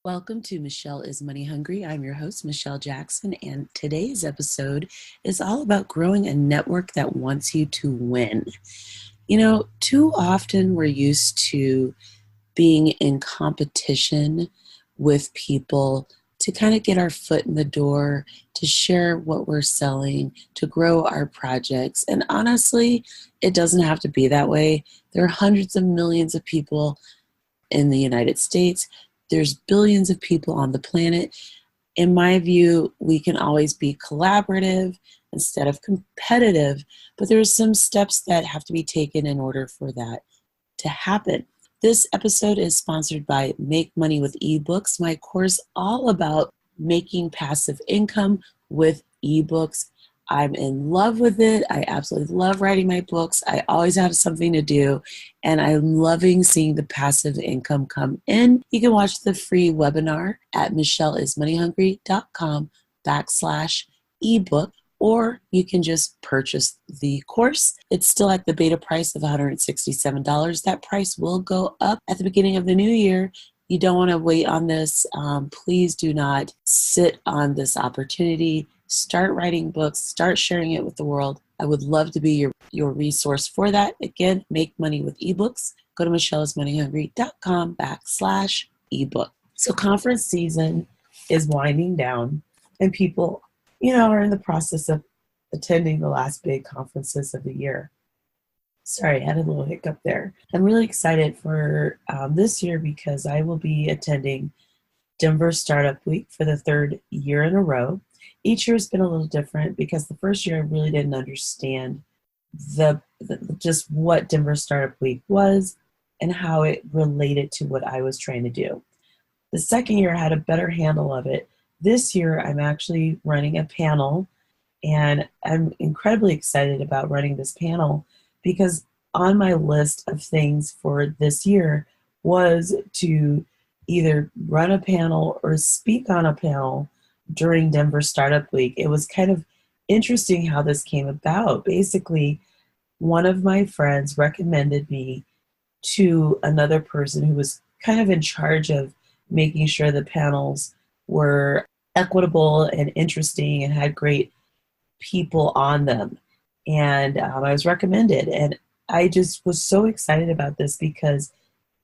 Welcome to Michelle is Money Hungry. I'm your host, Michelle Jackson, and today's episode is all about growing a network that wants you to win. You know, too often we're used to being in competition with people to kind of get our foot in the door, to share what we're selling, to grow our projects. And honestly, it doesn't have to be that way. There are hundreds of millions of people in the United States. There's billions of people on the planet. In my view, we can always be collaborative instead of competitive, but there's some steps that have to be taken in order for that to happen. This episode is sponsored by Make Money with eBooks, my course all about making passive income with eBooks. I'm in love with it. I absolutely love writing my books. I always have something to do, and I'm loving seeing the passive income come in. You can watch the free webinar at michelleismoneyhungry.com/ebook, or you can just purchase the course. It's still at the beta price of $167. That price will go up at the beginning of the new year. You don't want to wait on this. Please do not sit on this opportunity. Start writing books, start sharing it with the world. I would love to be your resource for that. Again, Make Money with eBooks. Go to michelleismoneyhungry.com/ebook. So conference season is winding down, and people, are in the process of attending the last big conferences of the year. Sorry, I had a little hiccup there. I'm really excited for this year because I will be attending Denver Startup Week for the third year in a row. Each year has been a little different because the first year I really didn't understand just what Denver Startup Week was and how it related to what I was trying to do. The second year I had a better handle of it. This year I'm actually running a panel, and I'm incredibly excited about running this panel because on my list of things for this year was to either run a panel or speak on a panel during Denver Startup Week. It was kind of interesting how this came about. Basically, one of my friends recommended me to another person who was kind of in charge of making sure the panels were equitable and interesting and had great people on them. And I was recommended. And I just was so excited about this because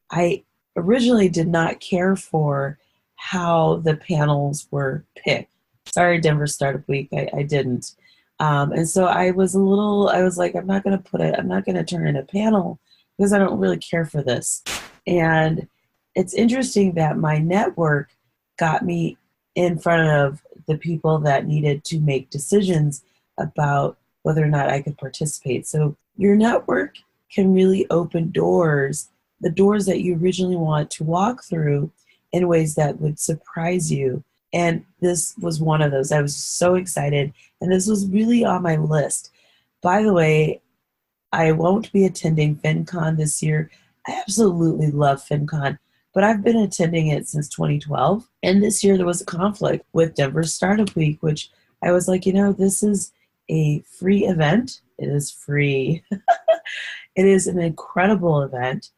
I originally did not care for how the panels were picked. Sorry, Denver Startup Week, I didn't. And so I was like, I'm not going to turn in a panel because I don't really care for this. And it's interesting that my network got me in front of the people that needed to make decisions about whether or not I could participate. So your network can really open doors, the doors that you originally want to walk through in ways that would surprise you. And this was one of those. I was so excited, and this was really on my list. By the way, I won't be attending FinCon this year. I absolutely love FinCon, but I've been attending it since 2012. And this year there was a conflict with Denver Startup Week, which I was like, this is a free event. It is free. It is an incredible event.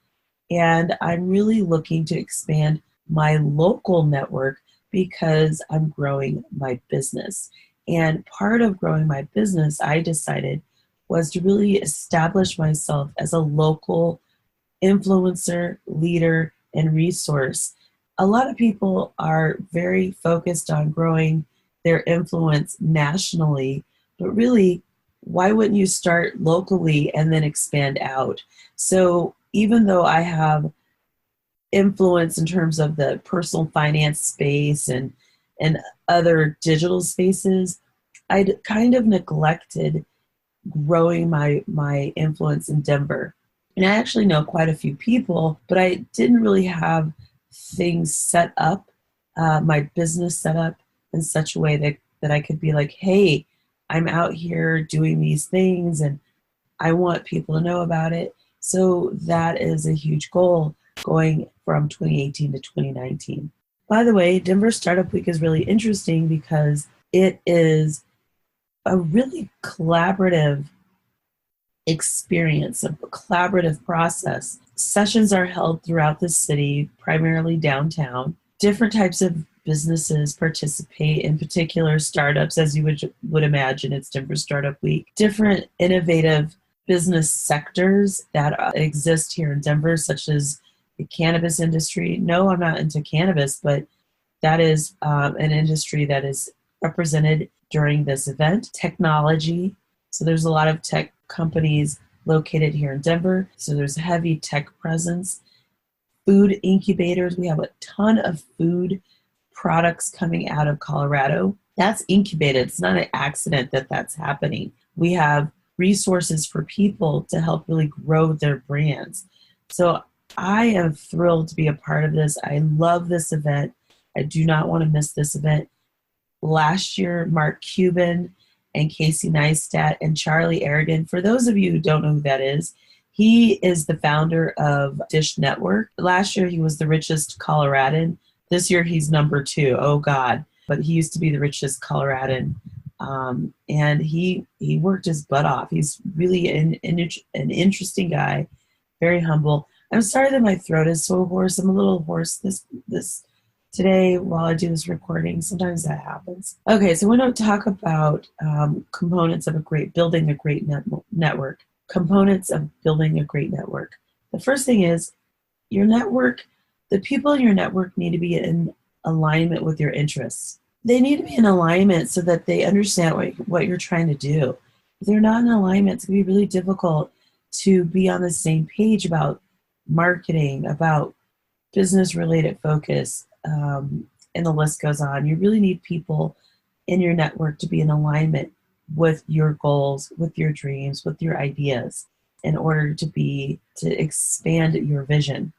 And I'm really looking to expand my local network because I'm growing my business. And part of growing my business, I decided, was to really establish myself as a local influencer, leader, and resource. A lot of people are very focused on growing their influence nationally, but really, why wouldn't you start locally and then expand out? So even though I have influence in terms of the personal finance space and other digital spaces, I'd kind of neglected growing my influence in Denver. And I actually know quite a few people, but I didn't really have things set up, my business set up in such a way that I could be like, hey, I'm out here doing these things and I want people to know about it. So that is a huge goal going from 2018 to 2019. By the way, Denver Startup Week is really interesting because it is a really collaborative experience, a collaborative process. Sessions are held throughout the city, primarily downtown, Different types of businesses participate, in particular startups, as you would imagine. It's Denver Startup Week. Different innovative business sectors that exist here in Denver, such as the cannabis industry. No, I'm not into cannabis, but that is an industry that is represented during this event. Technology. So there's a lot of tech companies located here in Denver. So there's a heavy tech presence. Food incubators. We have a ton of food products coming out of Colorado. That's incubated. It's not an accident that that's happening. We have resources for people to help really grow their brands. So I am thrilled to be a part of this. I love this event. I do not want to miss this event. Last year, Mark Cuban and Casey Neistat and Charlie Aragon, for those of you who don't know who that is, he is the founder of Dish Network. Last year, he was the richest Coloradan. This year, he's number 2. Oh, God. But he used to be the richest Coloradan. And he worked his butt off. He's really an interesting guy, very humble. I'm sorry that my throat is so hoarse. I'm a little hoarse this today while I do this recording. Sometimes that happens. Okay, so we're going to talk about components of building a great network. Components of building a great network. The first thing is your network. The people in your network need to be in alignment with your interests. They need to be in alignment so that they understand what you're trying to do. If they're not in alignment, it's going to be really difficult to be on the same page about marketing, about business-related focus, and the list goes on. You really need people in your network to be in alignment with your goals, with your dreams, with your ideas in order to expand your vision.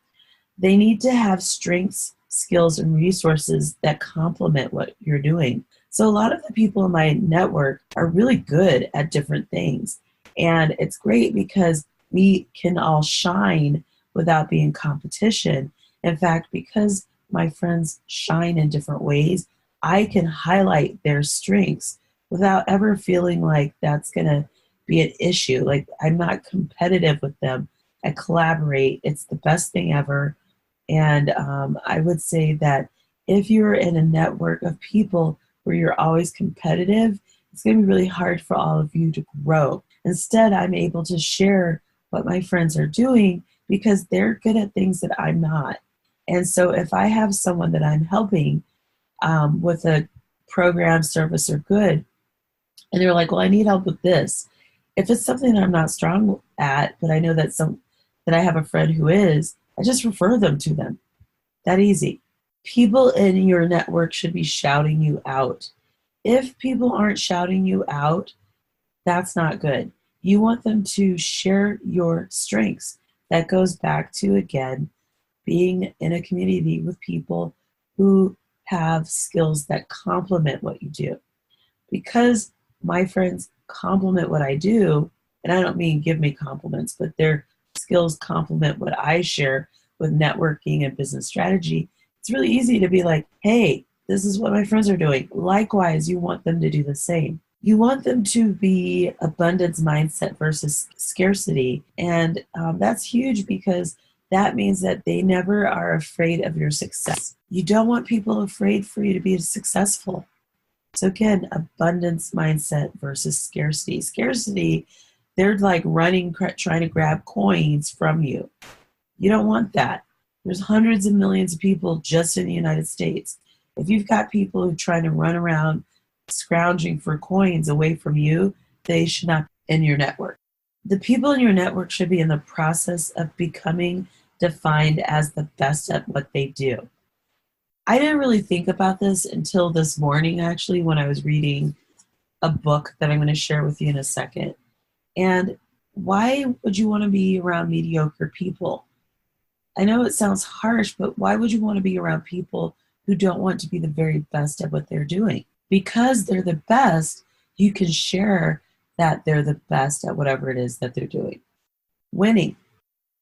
They need to have strengths, skills, and resources that complement what you're doing. So a lot of the people in my network are really good at different things. And it's great because we can all shine without being competition. In fact, because my friends shine in different ways, I can highlight their strengths without ever feeling like that's going to be an issue. Like, I'm not competitive with them. I collaborate. It's the best thing ever. And I would say that if you're in a network of people where you're always competitive, it's going to be really hard for all of you to grow. Instead, I'm able to share what my friends are doing because they're good at things that I'm not. And so if I have someone that I'm helping with a program, service, or good, and they're like, well, I need help with this. If it's something that I'm not strong at, but I know that I have a friend who is, I just refer them to them. That easy. People in your network should be shouting you out. If people aren't shouting you out, that's not good. You want them to share your strengths. That goes back to, again, being in a community with people who have skills that complement what you do. Because my friends complement what I do, and I don't mean give me compliments, but their skills complement what I share with networking and business strategy, it's really easy to be like, hey, this is what my friends are doing. Likewise, you want them to do the same. You want them to be abundance mindset versus scarcity. And that's huge because that means that they never are afraid of your success. You don't want people afraid for you to be successful. So again, abundance mindset versus scarcity. Scarcity, they're like running, trying to grab coins from you. You don't want that. There's hundreds of millions of people just in the United States. If you've got people who are trying to run around scrounging for coins away from you, they should not be in your network. The people in your network should be in the process of becoming defined as the best at what they do. I didn't really think about this until this morning, actually, when I was reading a book that I'm going to share with you in a second. And why would you want to be around mediocre people? I know it sounds harsh, but why would you want to be around people who don't want to be the very best at what they're doing? Because they're the best, you can share that they're the best at whatever it is that they're doing. Winning.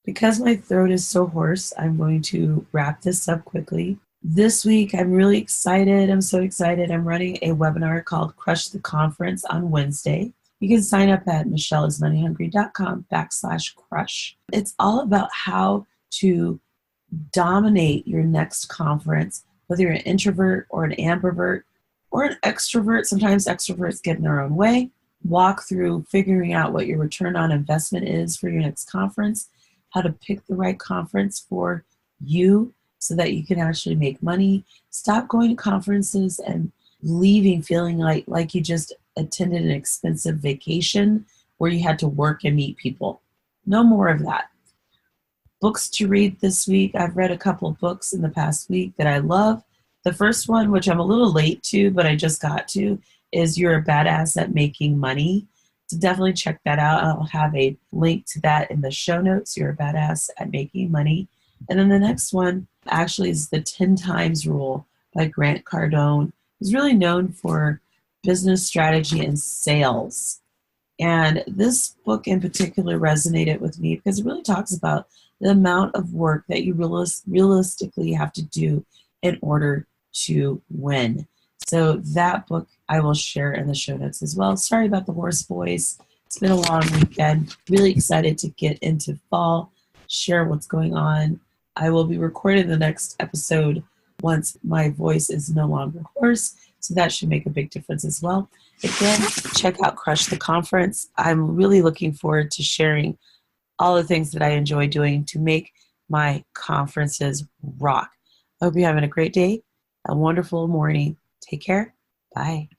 Because my throat is so hoarse, I'm going to wrap this up quickly. This week, I'm really excited. I'm so excited. I'm running a webinar called Crush the Conference on Wednesday. You can sign up at michelleismoneyhungry.com/crush. It's all about how to dominate your next conference whether you're an introvert or an ambivert or an extrovert. Sometimes extroverts get in their own way. Walk through figuring out what your return on investment is for your next conference, how to pick the right conference for you so that you can actually make money. Stop going to conferences and leaving feeling like you just attended an expensive vacation where you had to work and meet people. No more of that. Books to read this week. I've read a couple of books in the past week that I love. The first one, which I'm a little late to, but I just got to, is You're a Badass at Making Money. So definitely check that out. I'll have a link to that in the show notes. You're a Badass at Making Money. And then the next one actually is The 10 Times Rule by Grant Cardone. He's really known for business strategy and sales. And this book in particular resonated with me because it really talks about the amount of work that you realistically have to do in order to win. So that book I will share in the show notes as well. Sorry about the hoarse voice. It's been a long weekend. Really excited to get into fall, share what's going on. I will be recording the next episode once my voice is no longer hoarse, so that should make a big difference as well. Again, check out Crush the Conference. I'm really looking forward to sharing all the things that I enjoy doing to make my conferences rock. I hope you're having a great day, a wonderful morning. Take care. Bye.